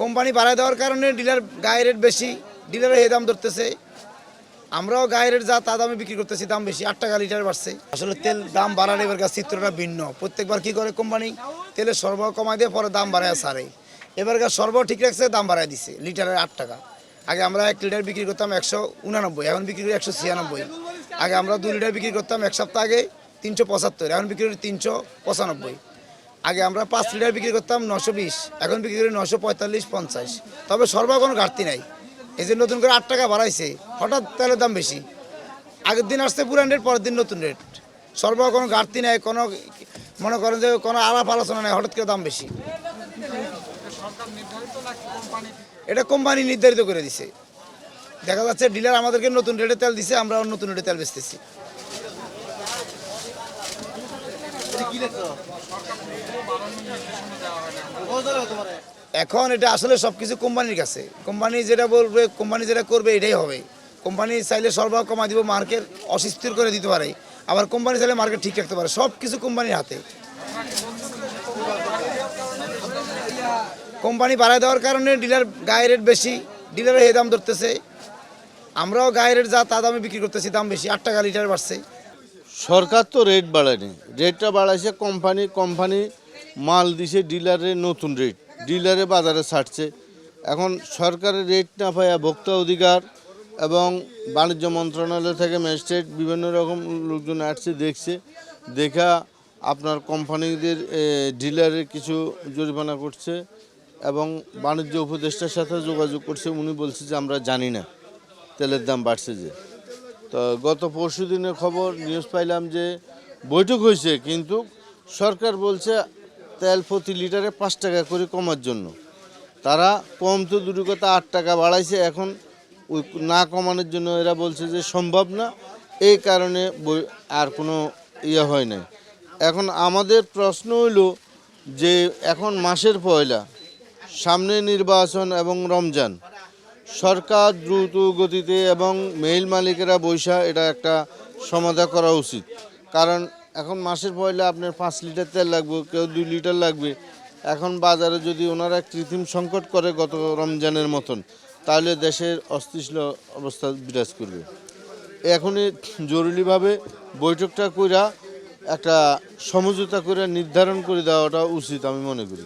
Company বাড়ায় দেওয়ার কারণে ডিলার গায়ের রেট বেশি, ডিলারের এই দাম ধরতেছে, আমরাও গায়ের রেট যা তা দামে বিক্রি করতেছি, দাম বেশি, 8 টাকা লিটার বাড়ছে। আসলে তেল দাম বাড়ার এবারকার চিত্রটা ভিন্ন। প্রত্যেকবার কি করে কোম্পানি তেলের সরবরাহ কমায় দিয়ে পরে দাম বাড়ায় ছাড়ে। এবারকার সরবরাহ ঠিক রাখছে, দাম বাড়ায় দিছে লিটারের 8 টাকা। আগে আমরা 1 লিটার বিক্রি করতাম 189, এখন বিক্রি করি 196। আগে আমরা 2 লিটার বিক্রি করতাম এক সপ্তাহ আগে 375, এখন বিক্রি করি 395। আগে আমরা 5 লিটার বিক্রি করতাম 920, এখন বিক্রি করি 945-50। তবে সরবরাহ কোনো ঘাটতি নাই। এই যে নতুন করে 8 টাকা বাড়াইছে, হঠাৎ তেলের দাম বেশি। আগের দিন আসছে পুরান রেট, পরের দিন নতুন রেট। সরবরাহ কোনো ঘাটতি নাই, কোনো মনে করেন যে কোনো আলাপ আলোচনা নেই, হঠাৎ করে দাম বেশি। এটা কোম্পানি নির্ধারিত করে দিছে। দেখা যাচ্ছে ডিলার আমাদেরকে নতুন রেটে তেল দিছে, আমরা নতুন রেটে তেল বেচতেছি। এখন এটা আসলে সবকিছু কোম্পানির কাছে, কোম্পানি যেটা বলবে, কোম্পানি যেটা করবে এটাই হবে। কোম্পানি চাইলে সরবরাহ কমাই দিব, মার্কেট অস্থির করে দিতে পারে, আবার কোম্পানি চাইলে মার্কেট ঠিক রাখতে পারে। সব কিছু কোম্পানির হাতে। কোম্পানি বাড়ায় দেওয়ার কারণে ডিলার গায়ের রেট বেশি, ডিলারের এই দাম ধরতেছে, আমরাও গায়ের রেট যা তা দামে বিক্রি করতেছি, দাম বেশি, 8 টাকা লিটার বাড়ছে। সরকার তো রেট বাড়ায়নি, রেটটা বাড়াইছে কোম্পানি মাল দিছে ডিলারের নতুন রেট, ডিলারে বাজারে ছাড়ছে। এখন সরকারের রেট না পাইয়া ভোক্তা অধিকার এবং বাণিজ্য মন্ত্রণালয় থেকে ম্যাজিস্ট্রেট বিভিন্ন রকম লোকজন আসছে, দেখছে, দেখা আপনার কোম্পানিদের ডিলারের কিছু জরিমানা করছে এবং বাণিজ্য উপদেষ্টার সাথে যোগাযোগ করছে। উনি বলছে যে আমরা জানি না তেলের দাম বাড়ছে যে। তো গত পরশু দিনের খবর নিউজ পাইলাম যে বৈঠক হয়েছে, কিন্তু সরকার বলছে তেল প্রতি লিটারে 5 টাকা করে কমার জন্য। তারা কম তো দূরের কথা 8 টাকা বাড়াইছে, এখন ওই না কমানোর জন্য এরা বলছে যে সম্ভব না, এই কারণে আর কোনো হয় নাই। এখন আমাদের প্রশ্ন হইল যে এখন মাসের পয়লা, সামনে নির্বাচন এবং রমজান, সরকার দ্রুত গতিতে এবং মেইল মালিকেরা বৈশা এটা একটা সমাধান করা উচিত। কারণ এখন মাসের পয়লা আপনার 5 লিটার তেল লাগবে, কেউ 2 লিটার লাগবে। এখন বাজারে যদি ওনারা কৃত্রিম সংকট করে গত রমজানের মতন, তাহলে দেশের অস্থিতিশীল অবস্থা বিরাজ করবে। এখনই জরুরিভাবে বৈঠকটা কইরা একটা সমঝোতা করে নির্ধারণ করে দেওয়াটা উচিত আমি মনে করি।